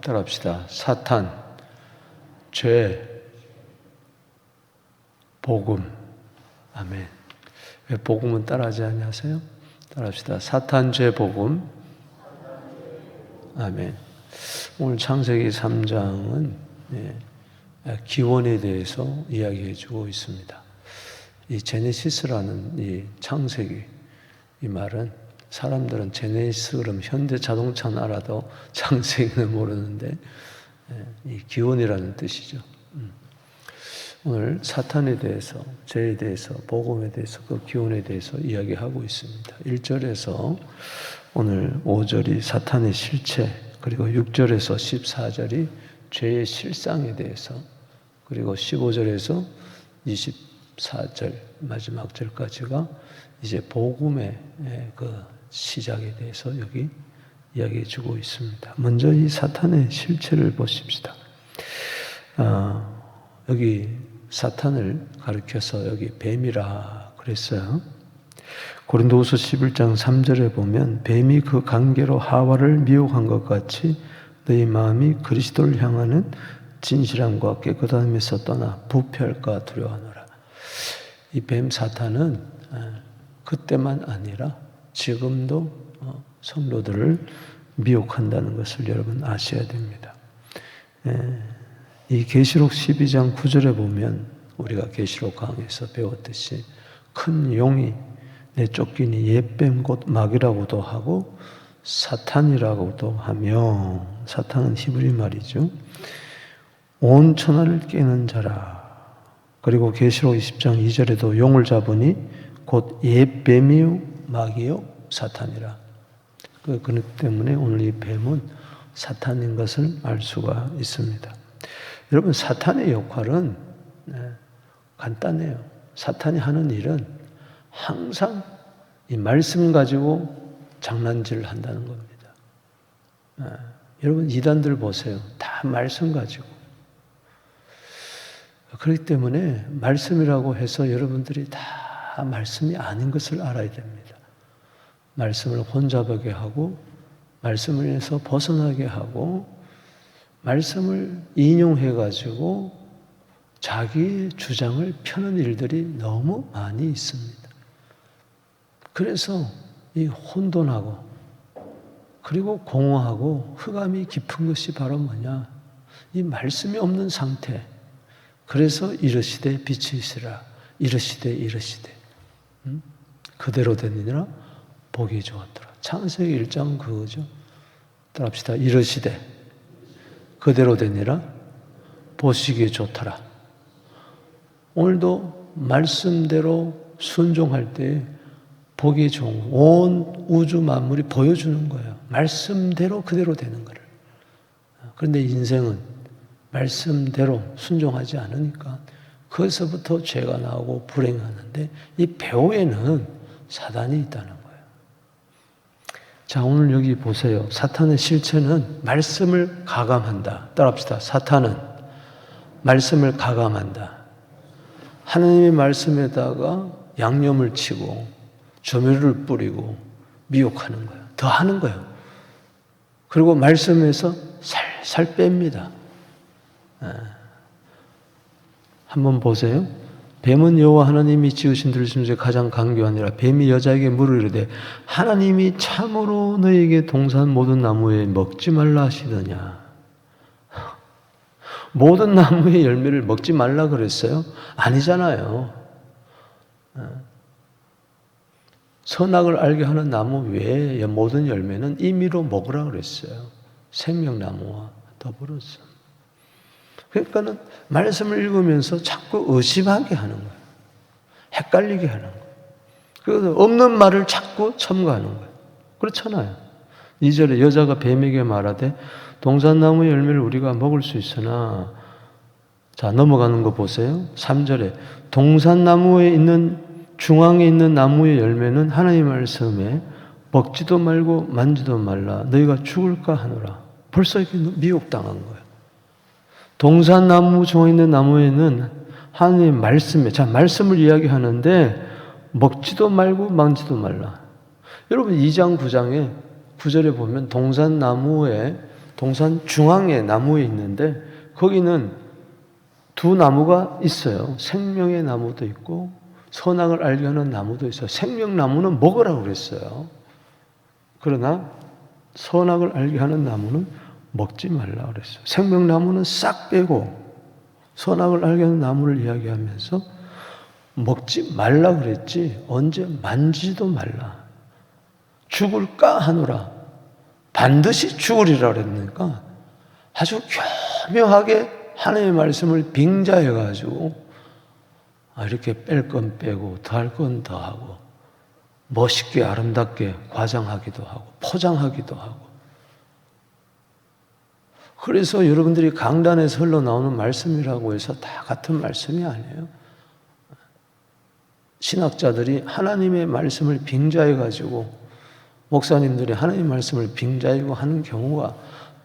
따라합시다. 사탄, 죄, 복음. 아멘. 왜 복음은 따라하지 아니하세요? 따라합시다. 사탄, 죄, 복음. 아멘. 오늘 창세기 3장은 기원에 대해서 이야기해 주고 있습니다. 이 제네시스라는 이 창세기, 이 말은 사람들은 제네시스 그러면 현대 자동차는 알아도 창세기는 모르는데 이 기원이라는 뜻이죠. 오늘 사탄에 대해서, 죄에 대해서, 복음에 대해서, 그 기원에 대해서 이야기하고 있습니다. 1절에서 오늘 5절이 사탄의 실체, 그리고 6절에서 14절이 죄의 실상에 대해서, 그리고 15절에서 24절 마지막 절까지가 이제 복음의 그 시작에 대해서 여기 이야기해 주고 있습니다. 먼저 이 사탄의 실체를 보십시다. 여기 사탄을 가리켜서 여기 뱀이라 그랬어요. 고린도후서 11장 3절에 보면 뱀이 그 관계로 하와를 미혹한 것 같이 너희 마음이 그리스도를 향하는 진실함과 깨끗함에서 떠나 부패할까 두려워하노라. 이 뱀 사탄은 그때만 아니라 지금도 성도들을 미혹한다는 것을 여러분 아셔야 됩니다. 이 계시록 12장 9절에 보면 우리가 계시록 강에서 배웠듯이 큰 용이 내쫓기니 옛뱀 곧 마귀라고도 하고 사탄이라고도 하며, 사탄은 히브리 말이죠. 온 천하를 깨는 자라. 그리고 계시록 20장 2절에도 용을 잡으니 곧 옛뱀이요 마귀요 사탄이라. 그렇기 때문에 오늘 이 뱀은 사탄인 것을 알 수가 있습니다. 여러분, 사탄의 역할은 간단해요. 사탄이 하는 일은 항상 이 말씀 가지고 장난질을 한다는 겁니다. 여러분, 이단들 보세요. 다 말씀 가지고. 그렇기 때문에 말씀이라고 해서 여러분들이 다 말씀이 아닌 것을 알아야 됩니다. 말씀을 혼잡하게 하고, 말씀을 해서 벗어나게 하고, 말씀을 인용해가지고 자기의 주장을 펴는 일들이 너무 많이 있습니다. 그래서 이 혼돈하고 그리고 공허하고 흑암이 깊은 것이 바로 뭐냐? 이 말씀이 없는 상태. 그래서 이르시되 빛이 있으라. 이르시되 그대로 되느니라 보기 좋았더라. 창세기 1장 그거죠. 따라합시다. 이르시되 그대로 되니라 보시기에 좋더라. 오늘도 말씀대로 순종할 때 보기 좋은 온 우주 만물이 보여주는 거예요. 말씀대로 그대로 되는 거를. 그런데 인생은 말씀대로 순종하지 않으니까 거기서부터 죄가 나오고 불행하는데 이 배후에는 사단이 있다는 거예요. 자, 오늘 여기 보세요. 사탄의 실체는 말씀을 가감한다. 따라합시다. 사탄은 말씀을 가감한다. 하나님의 말씀에다가 양념을 치고 조미료를 뿌리고 미혹하는 거예요. 더 하는 거예요. 그리고 말씀에서 살살 뺍니다. 한번 보세요. 뱀은 여호와 하나님이 지으신 들짐 중에 가장 강교하니라. 뱀이 여자에게 물을 이르되 하나님이 참으로 너에게 동산 모든 나무에 먹지 말라 하시더냐. 모든 나무의 열매를 먹지 말라 그랬어요? 아니잖아요. 선악을 알게 하는 나무 외에 모든 열매는 임의로 먹으라 그랬어요. 생명나무와 더불어서. 그러니까는 말씀을 읽으면서 자꾸 의심하게 하는 거예요. 헷갈리게 하는 거예요. 그래서 없는 말을 자꾸 첨가하는 거예요. 그렇잖아요. 2절에 여자가 뱀에게 말하되 동산나무의 열매를 우리가 먹을 수 있으나, 자, 넘어가는 거 보세요. 3절에 동산나무에 있는 중앙에 있는 나무의 열매는 하나님의 말씀에 먹지도 말고 만지도 말라 너희가 죽을까 하노라. 벌써 이렇게 미혹당한 거예요. 동산나무 중앙에 있는 나무에는 하나님의 말씀에, 자, 말씀을 이야기하는데 먹지도 말고 만지도 말라. 여러분 2장 9장에 9절에 보면 동산나무에 동산 중앙에 나무에 있는데 거기는 두 나무가 있어요. 생명의 나무도 있고 선악을 알게 하는 나무도 있어요. 생명나무는 먹으라고 그랬어요. 그러나 선악을 알게 하는 나무는 먹지 말라고 그랬어요. 생명나무는 싹 빼고 선악을 알게 하는 나무를 이야기하면서 먹지 말라 그랬지 언제 만지도 말라. 죽을까 하노라. 반드시 죽으리라 그랬으니까 아주 교묘하게 하나님의 말씀을 빙자해가지고 이렇게 뺄 건 빼고 더할 건 더하고 멋있게 아름답게 과장하기도 하고 포장하기도 하고. 그래서 여러분들이 강단에서 흘러나오는 말씀이라고 해서 다 같은 말씀이 아니에요. 신학자들이 하나님의 말씀을 빙자해가지고 목사님들이 하나님의 말씀을 빙자하고 하는 경우가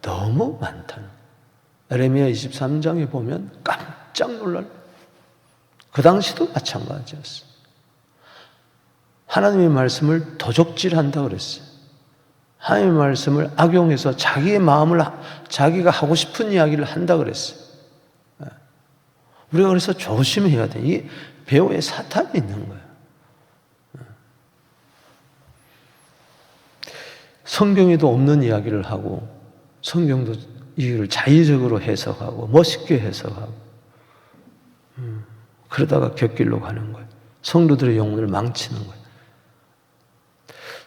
너무 많다는. 에레미야 23장에 보면 깜짝 놀랄. 그 당시도 마찬가지였어요. 하나님의 말씀을 도적질한다 그랬어요. 하나님의 말씀을 악용해서 자기의 마음을 자기가 하고 싶은 이야기를 한다 그랬어요. 우리가 그래서 조심해야 돼. 이 배후에 사탄이 있는 거예요. 성경에도 없는 이야기를 하고 성경도 이를 자의적으로 해석하고 멋있게 해석하고 그러다가 곁길로 가는 거예요. 성도들의 영혼을 망치는 거예요.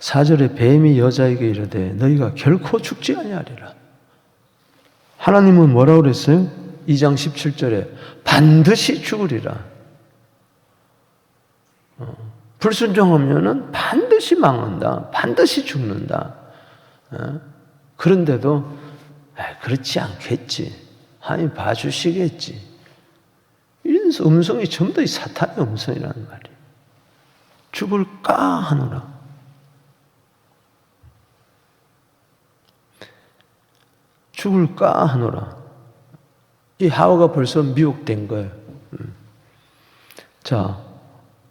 4절에 뱀이 여자에게 이르되 너희가 결코 죽지 아니하리라. 하나님은 뭐라고 그랬어요? 2장 17절에 반드시 죽으리라. 불순종하면은 반드시 망한다. 반드시 죽는다. 그런데도 그렇지 않겠지. 하나님 봐주시겠지. 이런 음성이 전부 다 사탄의 음성이라는 말이에요. 죽을까 하노라. 죽을까 하노라. 이 하와가 벌써 미혹된 거예요. 자,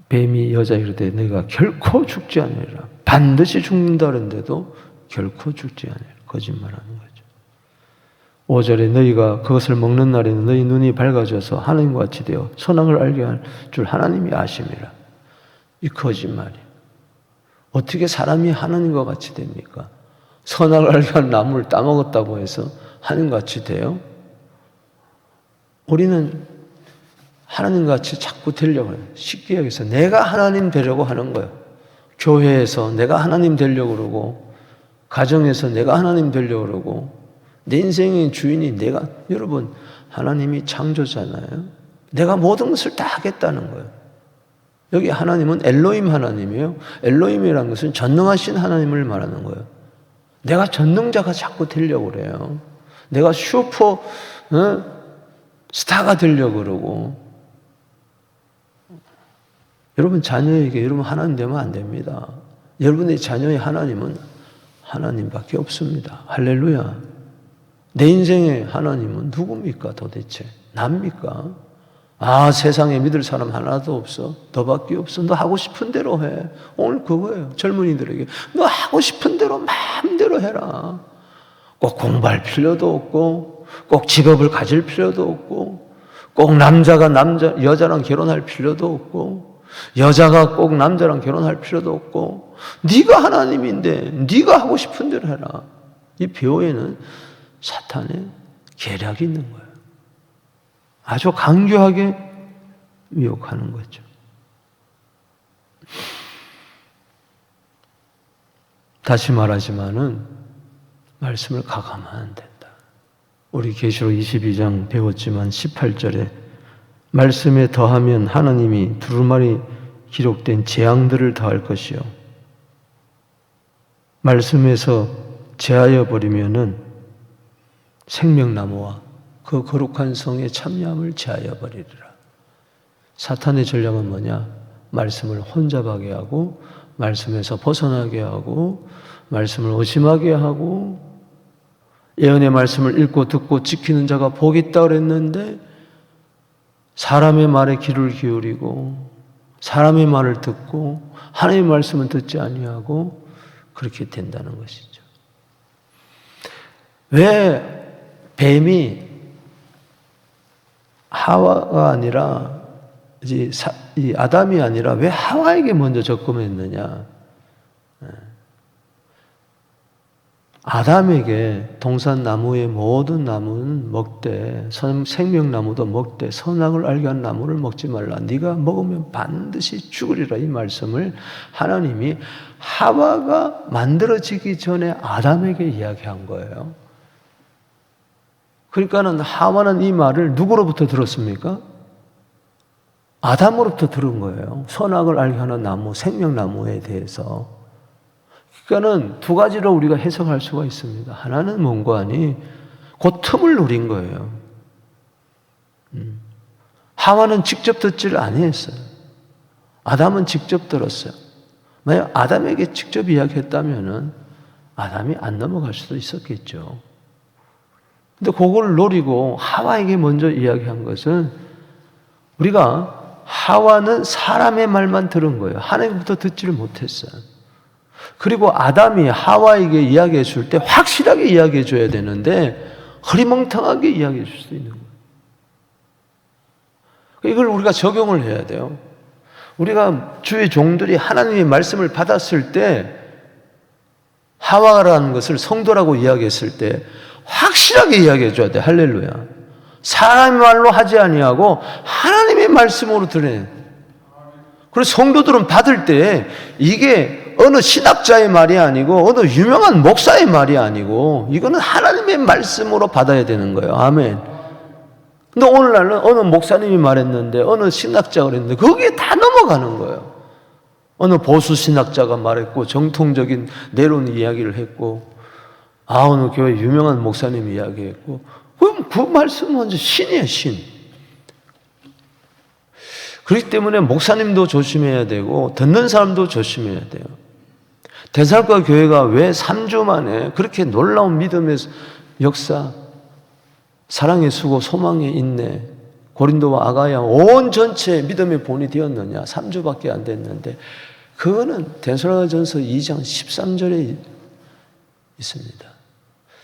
뱀이 여자에게 이르되 너희가 결코 죽지 않으리라. 반드시 죽는다 그랬는데도 결코 죽지 않으리라. 거짓말하는 거죠. 5절에 너희가 그것을 먹는 날에는 너희 눈이 밝아져서 하나님과 같이 되어 선악을 알게 할 줄 하나님이 아심이라. 이 거짓말이에요. 어떻게 사람이 하나님과 같이 됩니까? 선악을 알게 할 나무를 따먹었다고 해서 하나님과 같이 돼요? 우리는 하나님같이 자꾸 되려고 해요. 쉽게 얘기해서 내가 하나님 되려고 하는 거예요. 교회에서 내가 하나님 되려고 그러고 가정에서 내가 하나님 되려고 그러고 내 인생의 주인이 내가. 여러분 하나님이 창조잖아요. 내가 모든 것을 다 하겠다는 거예요. 여기 하나님은 엘로힘 하나님이에요. 엘로힘이라는 것은 전능하신 하나님을 말하는 거예요. 내가 전능자가 자꾸 되려고 그래요. 내가 슈퍼 스타가 되려고 그러고. 여러분 자녀에게 여러분 하나님 되면 안 됩니다. 여러분의 자녀의 하나님은 하나님밖에 없습니다. 할렐루야. 내 인생의 하나님은 누굽니까 도대체? 납니까? 세상에 믿을 사람 하나도 없어. 너밖에 없어. 너 하고 싶은 대로 해. 오늘 그거예요. 젊은이들에게 너 하고 싶은 대로 마음대로 해라. 꼭 공부할 필요도 없고 꼭 직업을 가질 필요도 없고 꼭 여자랑 결혼할 필요도 없고 여자가 꼭 남자랑 결혼할 필요도 없고 네가 하나님인데 네가 하고 싶은 대로 해라. 이 배후에는 사탄의 계략이 있는 거예요. 아주 강교하게 미혹하는 거죠. 다시 말하지만은 말씀을 가감하면 안 된다. 우리 계시록 22장 배웠지만 18절에 말씀에 더하면 하나님이 두루마리 기록된 재앙들을 더할 것이요. 말씀에서 제하여 버리면은 생명나무와 그 거룩한 성의 참여함을 제하여 버리리라. 사탄의 전략은 뭐냐? 말씀을 혼잡하게 하고 말씀에서 벗어나게 하고 말씀을 의심하게 하고 예언의 말씀을 읽고 듣고 지키는 자가 복이 있다 그랬는데 사람의 말에 귀를 기울이고 사람의 말을 듣고 하나님의 말씀은 듣지 아니하고 그렇게 된다는 것이죠. 왜 뱀이 하와가 아니라 이 아담이 아니라 왜 하와에게 먼저 접근했느냐? 아담에게 동산나무의 모든 나무는 먹되 생명나무도 먹되 선악을 알게 한 나무를 먹지 말라. 네가 먹으면 반드시 죽으리라. 이 말씀을 하나님이 하와가 만들어지기 전에 아담에게 이야기한 거예요. 그러니까는 하와는 이 말을 누구로부터 들었습니까? 아담으로부터 들은 거예요. 선악을 알게 하는 나무, 생명나무에 대해서. 그러니까는 두 가지로 우리가 해석할 수가 있습니다. 하나는 뭔가니 그 틈을 노린 거예요. 하와는 직접 듣지를 아니했어요. 아담은 직접 들었어요. 만약 아담에게 직접 이야기했다면은 아담이 안 넘어갈 수도 있었겠죠. 근데 그걸 노리고 하와에게 먼저 이야기한 것은 우리가 하와는 사람의 말만 들은 거예요. 하나님부터 듣지를 못했어요. 그리고 아담이 하와에게 이야기해 줄 때 확실하게 이야기해 줘야 되는데 흐리멍텅하게 이야기해 줄 수도 있는 거예요. 이걸 우리가 적용을 해야 돼요. 우리가 주의 종들이 하나님의 말씀을 받았을 때 하와라는 것을 성도라고 이야기했을 때 확실하게 이야기해 줘야 돼. 할렐루야. 사람의 말로 하지 아니하고 하나님의 말씀으로 들어야. 그래서 성도들은 받을 때 이게 어느 신학자의 말이 아니고 어느 유명한 목사의 말이 아니고 이거는 하나님의 말씀으로 받아야 되는 거예요. 아멘. 근데 오늘날은 어느 목사님이 말했는데 어느 신학자가 그랬는데 거기에 다 넘어가는 거예요. 어느 보수 신학자가 말했고 정통적인 내론 이야기를 했고 어느 교회 유명한 목사님이 이야기했고 그 말씀은 완전 신이에요. 신. 그렇기 때문에 목사님도 조심해야 되고 듣는 사람도 조심해야 돼요. 데살로니가 교회가 왜 3주 만에 그렇게 놀라운 믿음의 역사, 사랑의 수고, 소망의 인내, 고린도와 아가야 온 전체 믿음의 본이 되었느냐? 3주밖에 안 됐는데 그거는 데살로니가전서 2장 13절에 있습니다.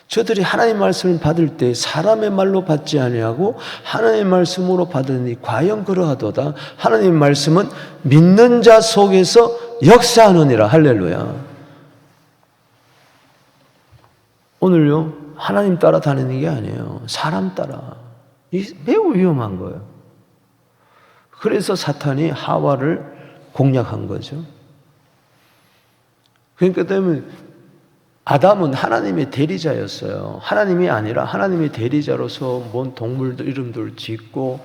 저들이 하나님의 말씀을 받을 때 사람의 말로 받지 아니하고 하나님의 말씀으로 받으니 과연 그러하도다. 하나님의 말씀은 믿는 자 속에서 역사하느니라. 할렐루야. 오늘요, 하나님 따라 다니는 게 아니에요. 사람 따라. 이 매우 위험한 거예요. 그래서 사탄이 하와를 공략한 거죠. 그러니까 때문에 아담은 하나님의 대리자였어요. 하나님이 아니라 하나님의 대리자로서 뭔 동물들 이름들을 짓고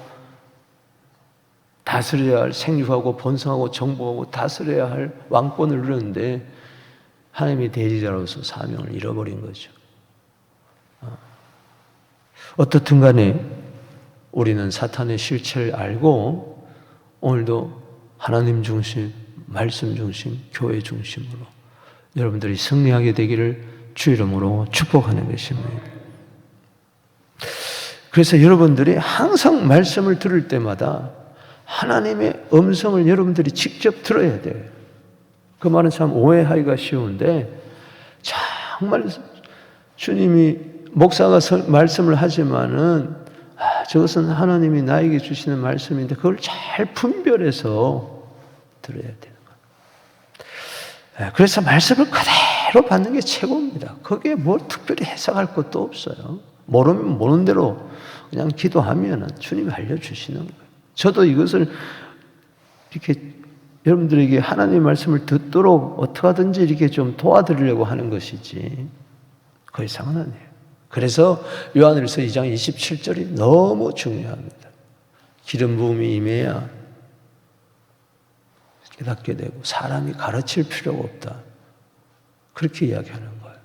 다스려야 할, 생육하고 번성하고 정복하고 다스려야 할 왕권을 누렸는데 하나님의 대리자로서 사명을 잃어버린 거죠. 어떻든 간에 우리는 사탄의 실체를 알고 오늘도 하나님 중심, 말씀 중심, 교회 중심으로 여러분들이 승리하게 되기를 주 이름으로 축복하는 것입니다. 그래서 여러분들이 항상 말씀을 들을 때마다 하나님의 음성을 여러분들이 직접 들어야 돼요. 그 말은 참 오해하기가 쉬운데 정말 주님이 목사가 말씀을 하지만은 저것은 하나님이 나에게 주시는 말씀인데 그걸 잘 분별해서 들어야 되는 거예요. 그래서 말씀을 그대로 받는 게 최고입니다. 거기에 뭘 특별히 해석할 것도 없어요. 모르면 모르는 대로 그냥 기도하면 주님이 알려주시는 거예요. 저도 이것을 이렇게 여러분들에게 하나님의 말씀을 듣도록 어떻게 하든지 이렇게 좀 도와드리려고 하는 것이지 그 이상은 아니에요. 그래서 요한일서 2장 27절이 너무 중요합니다. 기름 부음이 임해야 깨닫게 되고 사람이 가르칠 필요가 없다. 그렇게 이야기하는 거예요.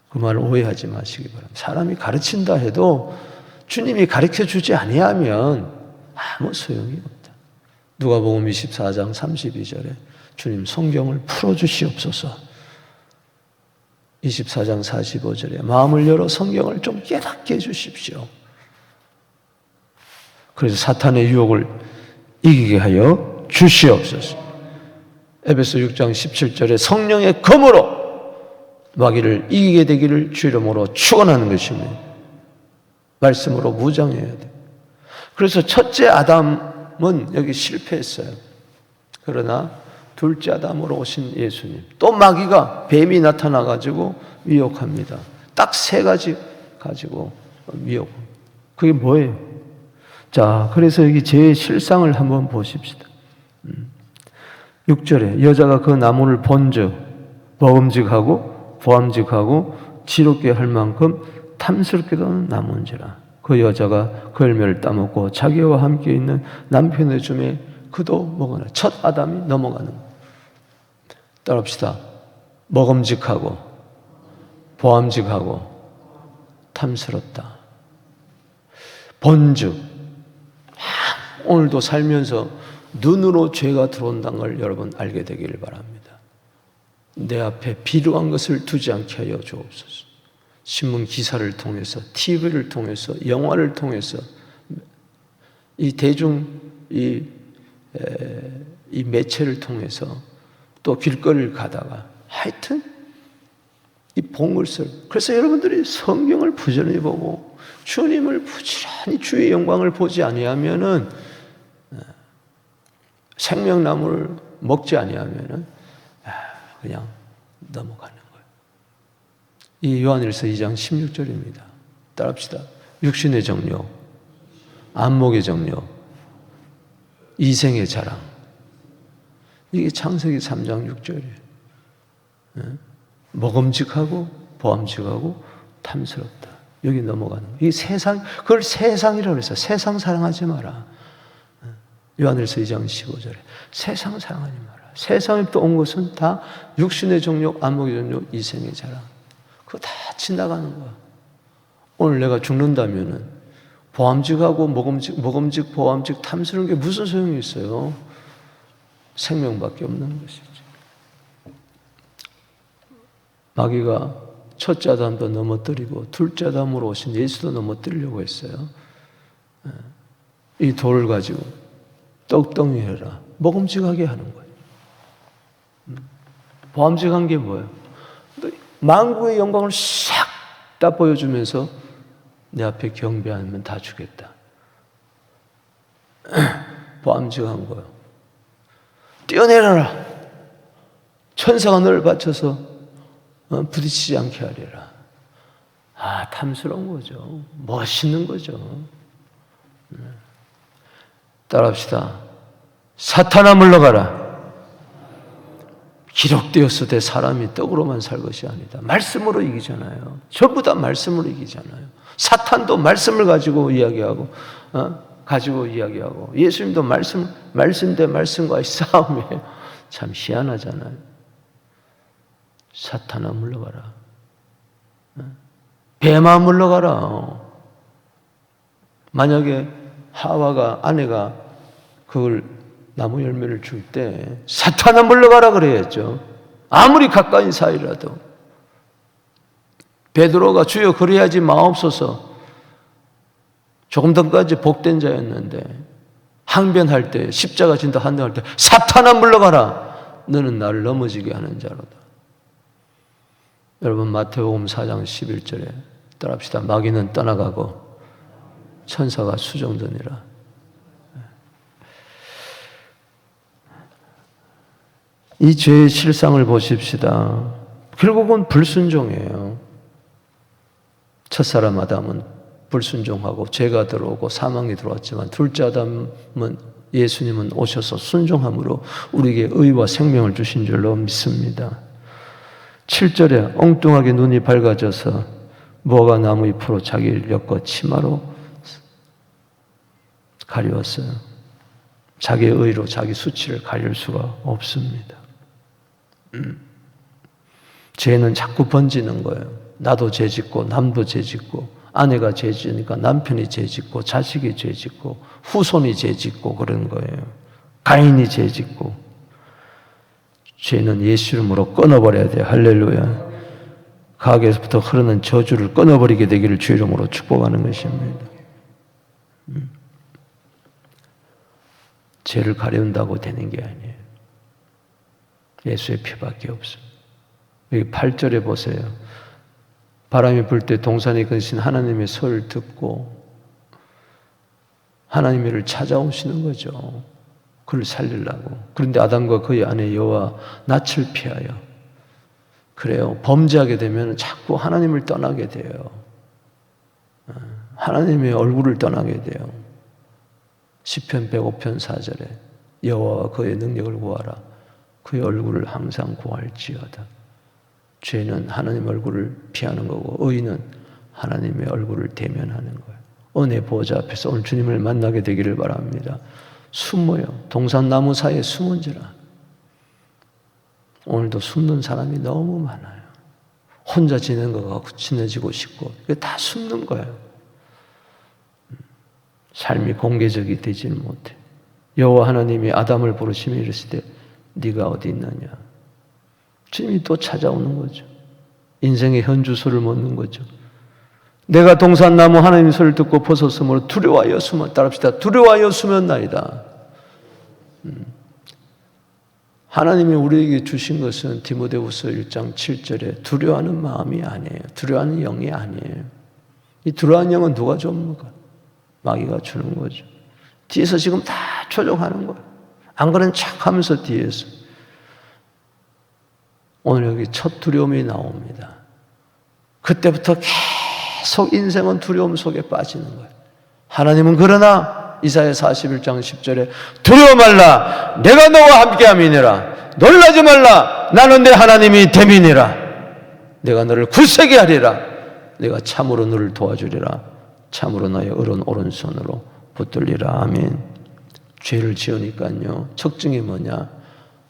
그 말을 오해하지 마시기 바랍니다. 사람이 가르친다 해도 주님이 가르쳐주지 아니하면 아무 소용이 없다. 누가복음 24장 32절에 주님 성경을 풀어주시옵소서. 24장 45절에 마음을 열어 성경을 좀 깨닫게 해주십시오. 그래서 사탄의 유혹을 이기게 하여 주시옵소서. 에베소 6장 17절에 성령의 검으로 마귀를 이기게 되기를 주 이름으로 축원하는 것입니다. 말씀으로 무장해야 돼. 그래서 첫째 아담은 여기 실패했어요. 그러나 둘째 아담으로 오신 예수님, 또 마귀가 뱀이 나타나가지고 미혹합니다. 딱 세 가지 가지고 미혹. 그게 뭐예요? 자, 그래서 여기 제 실상을 한번 보십시다. 6절에 여자가 그 나무를 본즉 먹음직하고 보암직하고 지롭게 할 만큼 탐스럽게도 나무인지라. 그 여자가 그 열매를 따먹고 자기와 함께 있는 남편의 줌에 그도 먹으나. 첫 아담이 넘어가는 거예요. 따라합시다. 먹음직하고 보암직하고 탐스럽다. 본즉 오늘도 살면서 눈으로 죄가 들어온다는 걸 여러분 알게 되기를 바랍니다. 내 앞에 비루한 것을 두지 않게 하여 주옵소서. 신문 기사를 통해서, TV를 통해서, 영화를 통해서, 이 대중 이 매체를 통해서, 또 길거리를 가다가 하여튼 이 봉을설. 그래서 여러분들이 성경을 부지런히 보고 주님을 부지런히 주의 영광을 보지 아니하면은, 생명나무를 먹지 아니하면은 그냥 넘어가는 거예요. 이 요한일서 2장 16절입니다. 따라합시다. 육신의 정욕, 안목의 정욕, 이생의 자랑. 이게 창세기 3장 6절이에요. 먹음직하고 보암직하고 탐스럽다. 여기 넘어가는 거예요. 이 세상, 그걸 세상이라고 그랬어요. 세상 사랑하지 마라. 요한일서 2장 15절에 세상 사랑하지 마라. 세상에 또 온 것은 다 육신의 정욕, 안목의 정욕, 이생의 자랑. 그거 다 지나가는 거야. 오늘 내가 죽는다면은 보암직하고 먹음직, 보암직, 탐스러운 게 무슨 소용이 있어요? 생명밖에 없는 것이지. 마귀가 첫째 아담도 넘어뜨리고 둘째 아담으로 오신 예수도 넘어뜨리려고 했어요. 이 돌을 가지고 떡덩이 해라. 먹음직하게 하는 거예요. 보암직한 게 뭐예요? 만국의 영광을 싹 다 보여주면서 내 앞에 경배하면 다 주겠다. 보암직한 거예요. 뛰어내려라. 천사가 너를 받쳐서 부딪히지 않게 하리라. 아, 탐스러운 거죠. 멋있는 거죠. 따라합시다. 사탄아 물러가라. 기록되었으되 사람이 떡으로만 살 것이 아니다. 말씀으로 이기잖아요. 전부 다 말씀으로 이기잖아요. 사탄도 말씀을 가지고 이야기하고, 예수님도 말씀 대 말씀과의 싸움이에요. 참 희한하잖아요. 사탄아 물러가라. 뱀아 물러가라. 만약에 하와가, 아내가 그걸 나무 열매를 줄 때 사탄아 물러가라 그래야죠. 아무리 가까운 사이라도. 베드로가 주여 그래야지 마옵소서. 조금 전까지 복된 자였는데 항변할 때, 십자가 진다 한다할 때 사탄아 물러가라. 너는 나를 넘어지게 하는 자로다. 여러분 마태복음 4장 11절에 따라합시다. 마귀는 떠나가고 천사가 수종되니라. 이 죄의 실상을 보십시다. 결국은 불순종이에요. 첫사람 아담은 불순종하고 죄가 들어오고 사망이 들어왔지만 둘째 아담은 예수님은 오셔서 순종함으로 우리에게 의와 생명을 주신 줄로 믿습니다. 7절에 엉뚱하게 눈이 밝아져서 무화과 나무 잎으로 자기를 엮어 치마로 가리웠어요. 자기의 의로 자기 수치를 가릴 수가 없습니다. 죄는 자꾸 번지는 거예요. 나도 죄 짓고 남도 죄 짓고 아내가 죄 지으니까 남편이 죄 짓고 자식이 죄 짓고 후손이 죄 짓고 그런 거예요. 가인이 죄 짓고. 죄는 예수 이름으로 끊어버려야 돼요. 할렐루야. 가게에서부터 흐르는 저주를 끊어버리게 되기를 주 이름으로 축복하는 것입니다. 죄를 가려운다고 되는 게 아니에요. 예수의 피밖에 없습니다. 여기 8절에 보세요. 바람이 불 때 동산에 계신 하나님의 소리를 듣고 하나님의 를 찾아오시는 거죠. 그를 살리려고. 그런데 아담과 그의 아내 여호와 낯을 피하여 그래요. 범죄하게 되면 자꾸 하나님을 떠나게 돼요. 하나님의 얼굴을 떠나게 돼요. 시편 105편 4절에 여호와와 그의 능력을 구하라. 그의 얼굴을 항상 구할지어다. 죄는 하나님 얼굴을 피하는 거고 의인은 하나님의 얼굴을 대면하는 거예요. 은혜 보좌 앞에서 오늘 주님을 만나게 되기를 바랍니다. 숨어요. 동산나무 사이에 숨은지라. 오늘도 숨는 사람이 너무 많아요. 혼자 지내는 것 같고 친해지고 싶고 다 숨는 거예요. 삶이 공개적이 되질 못해. 여호와 하나님이 아담을 부르시며 이르시되 네가 어디 있느냐. 주님이 또 찾아오는 거죠. 인생의 현주소를 묻는 거죠. 내가 동산나무 하나님 소리를 듣고 벗었으므로 두려워하여 숨어. 따라합시다. 두려워하여 숨었나이다. 하나님이 우리에게 주신 것은 디모데후서 1장 7절에 두려워하는 마음이 아니에요. 두려워하는 영이 아니에요. 이 두려워하는 영은 누가 줍니까? 마귀가 주는 거죠. 뒤에서 지금 다 조종하는 거예요. 안 그런 척하면서 뒤에서. 오늘 여기 첫 두려움이 나옵니다. 그때부터 계속 인생은 두려움 속에 빠지는 거예요. 하나님은 그러나 이사야 41장 10절에 두려워 말라 내가 너와 함께함이니라. 놀라지 말라 나는 내 하나님이 됨이니라. 내가 너를 굳세게 하리라. 내가 참으로 너를 도와주리라. 참으로 너의 오른손으로 붙들리라. 아멘. 죄를 지으니까요. 특징이 뭐냐?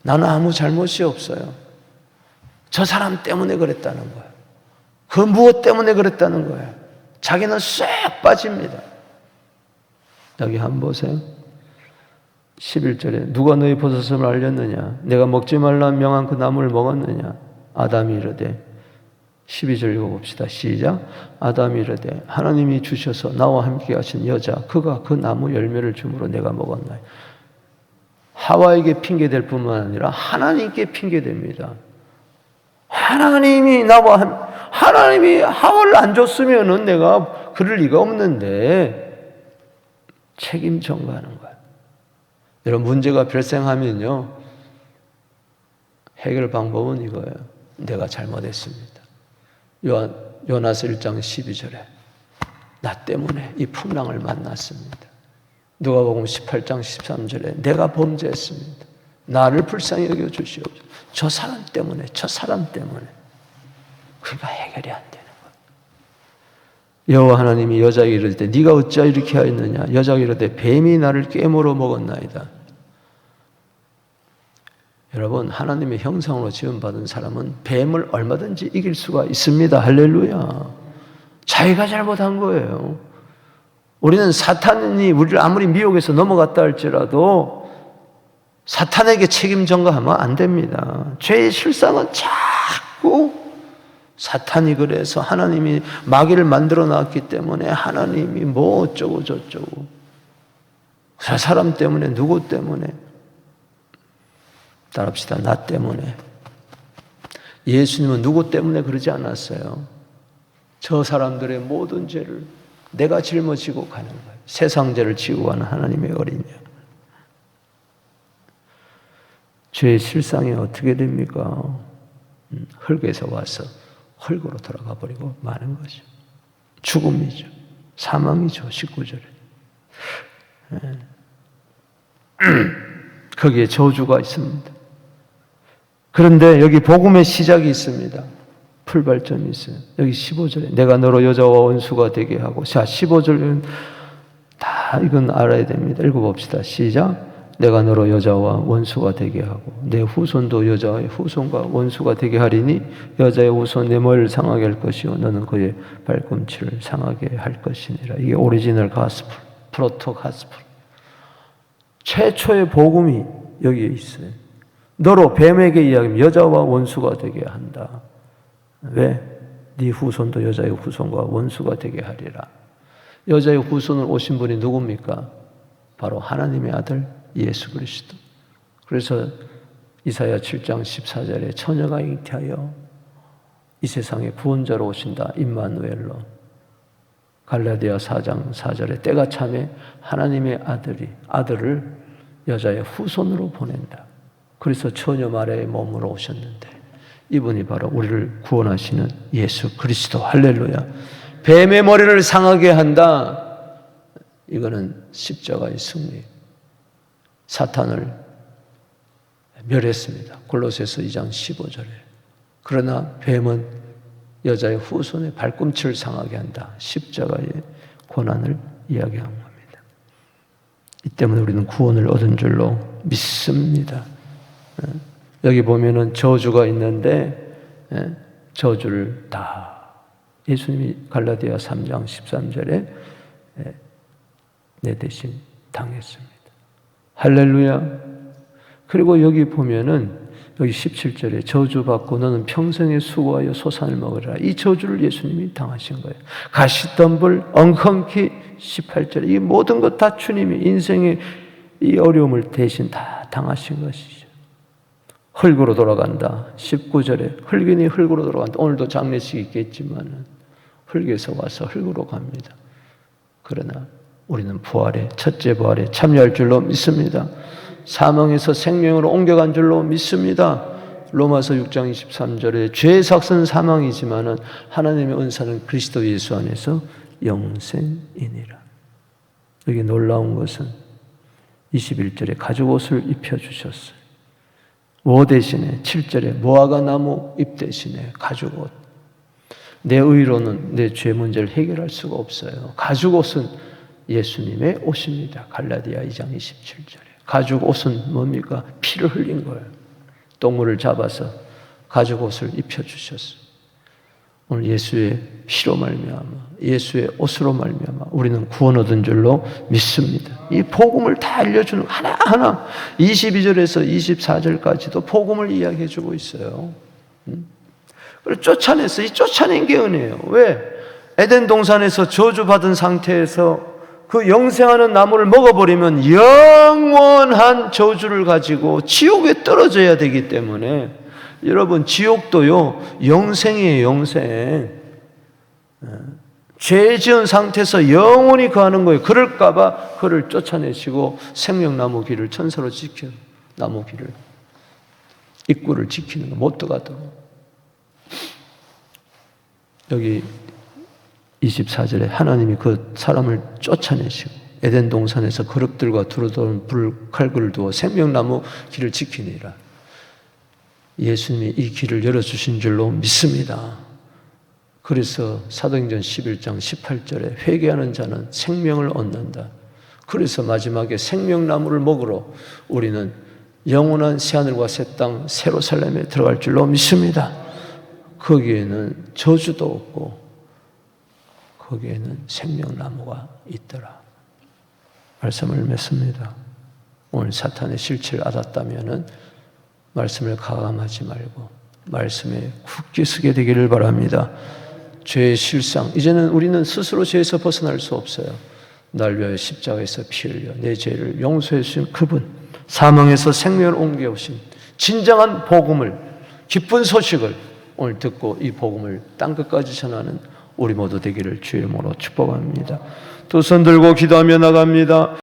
나는 아무 잘못이 없어요. 저 사람 때문에 그랬다는 거예요. 그 무엇 때문에 그랬다는 거예요. 자기는 쏙 빠집니다. 여기 한번 보세요. 11절에 누가 너희 버섯을 알렸느냐? 내가 먹지 말라 명한 그 나무를 먹었느냐? 아담이 이르되 12절 읽어봅시다. 시작. 아담이 이르되 하나님이 주셔서 나와 함께 하신 여자 그가 그 나무 열매를 주므로 내가 먹었나요? 하와에게 핑계될 뿐만 아니라 하나님께 핑계됩니다. 하나님이 하와를 안 줬으면은 내가 그럴 리가 없는데 책임 전가하는 거예요. 여러분 문제가 발생하면요 해결 방법은 이거예요. 내가 잘못했습니다. 요나서 1장 12절에 나 때문에 이 풍랑을 만났습니다. 누가복음 18장 13절에 내가 범죄했습니다. 나를 불쌍히 여겨 주시옵소서. 저 사람 때문에 그러니까 해결이 안 되는 거예요. 여호와 하나님이 여자에게 이를 때 네가 어찌하여 이렇게 하였느냐. 여자가 이르되 뱀이 나를 깨물어 먹었나이다. 여러분 하나님의 형상으로 지음받은 사람은 뱀을 얼마든지 이길 수가 있습니다. 할렐루야. 자기가 잘못한 거예요. 우리는 사탄이 우리를 아무리 미혹해서 넘어갔다 할지라도 사탄에게 책임 전가하면 안 됩니다. 죄의 실상은 자꾸 사탄이 그래서 하나님이 마귀를 만들어 놨기 때문에 하나님이 뭐 어쩌고 저쩌고 저 사람 때문에 누구 때문에 따라합시다. 나 때문에. 예수님은 누구 때문에 그러지 않았어요. 저 사람들의 모든 죄를 내가 짊어지고 가는 거예요. 세상 죄를 지고 가는 하나님의 어린 양. 죄의 실상이 어떻게 됩니까? 흙에서 와서 흙으로 돌아가 버리고 마는 거죠. 죽음이죠. 사망이죠. 19절에. 거기에 저주가 있습니다. 그런데 여기 복음의 시작이 있습니다. 풀발전이 있어요. 여기 15절에 내가 너로 여자와 원수가 되게 하고, 자 15절은 다 이건 알아야 됩니다. 읽어봅시다. 시작. 내가 너로 여자와 원수가 되게 하고 내 후손도 여자의 후손과 원수가 되게 하리니 여자의 후손 내 머리를 상하게 할 것이요 너는 그의 발꿈치를 상하게 할 것이니라. 이게 오리지널 가스펠, 프로토 가스펠. 최초의 복음이 여기에 있어요. 너로 뱀에게 이야기하면 여자와 원수가 되게 한다. 왜? 네 후손도 여자의 후손과 원수가 되게 하리라. 여자의 후손을 오신 분이 누굽니까? 바로 하나님의 아들 예수 그리스도. 그래서 이사야 7장 14절에 처녀가 잉태하여 이 세상에 구원자로 오신다. 임마누엘로. 갈라디아 4장 4절에 때가 참에 하나님의 아들을 여자의 후손으로 보낸다. 그래서 처녀 마리아의 몸으로 오셨는데 이분이 바로 우리를 구원하시는 예수 그리스도. 할렐루야. 뱀의 머리를 상하게 한다. 이거는 십자가의 승리. 사탄을 멸했습니다. 골로새서 2장 15절에. 그러나 뱀은 여자의 후손의 발꿈치를 상하게 한다. 십자가의 고난을 이야기한 겁니다. 이 때문에 우리는 구원을 얻은 줄로 믿습니다. 여기 보면은 저주가 있는데 저주를 다 예수님이 갈라디아 3장 13절에 내 대신 당했습니다. 할렐루야. 그리고 여기 보면은 여기 17절에 저주받고 너는 평생에 수고하여 소산을 먹으라. 이 저주를 예수님이 당하신 거예요. 가시덤불 엉겅퀴 18절에 이 모든 것 다 주님이 인생의 이 어려움을 대신 다 당하신 것이죠. 흙으로 돌아간다. 19절에 흙이니 흙으로 돌아간다. 오늘도 장례식이 있겠지만 흙에서 와서 흙으로 갑니다. 그러나 우리는 부활에, 첫째 부활에 참여할 줄로 믿습니다. 사망에서 생명으로 옮겨간 줄로 믿습니다. 로마서 6장 23절에 죄의 삭은 사망이지만 하나님의 은사는 그리스도 예수 안에서 영생이니라. 여기 놀라운 것은 21절에 가죽옷을 입혀주셨어요. 뭐 대신에 7절에 무화과 나무 잎 대신에 가죽옷. 내 의로는 내 죄 문제를 해결할 수가 없어요. 가죽옷은 예수님의 옷입니다. 갈라디아 2장 27절에. 가죽옷은 뭡니까? 피를 흘린 거예요. 동물을 잡아서 가죽옷을 입혀주셨어요. 오늘 예수의 피로 말미암아 예수의 옷으로 말미암아 우리는 구원 얻은 줄로 믿습니다. 이 복음을 다 알려주는 하나하나 22절에서 24절까지도 복음을 이야기해 주고 있어요. 그리고 쫓아냈어요. 이 쫓아낸 게 은혜예요. 왜? 에덴 동산에서 저주받은 상태에서 그 영생하는 나무를 먹어버리면 영원한 저주를 가지고 지옥에 떨어져야 되기 때문에 여러분 지옥도요 영생이에요. 영생. 죄 지은 상태에서 영원히 거하는 거예요. 그럴까 봐 그를 쫓아내시고 생명나무 길을 천사로 지켜 나무 길을 입구를 지키는 거 못 들어가도록. 여기 24절에 하나님이 그 사람을 쫓아내시고 에덴 동산에서 그룹들과 두루도는 칼굴을 두어 생명나무 길을 지키니라. 예수님이 이 길을 열어주신 줄로 믿습니다. 그래서 사도행전 11장 18절에 회개하는 자는 생명을 얻는다. 그래서 마지막에 생명나무를 먹으러 우리는 영원한 새하늘과 새 땅 세로살렘에 들어갈 줄로 믿습니다. 거기에는 저주도 없고 거기에는 생명나무가 있더라. 말씀을 맺습니다. 오늘 사탄의 실체를 알았다면 말씀을 가감하지 말고 말씀에 굳게 서게 되기를 바랍니다. 죄의 실상, 이제는 우리는 스스로 죄에서 벗어날 수 없어요. 날 위하여 십자가에서 피 흘려 내 죄를 용서해 주신 그분, 사망에서 생명을 옮겨오신 진정한 복음을, 기쁜 소식을 오늘 듣고 이 복음을 땅끝까지 전하는 우리 모두 되기를 주의 이름으로 축복합니다. 두 손 들고 기도하며 나갑니다.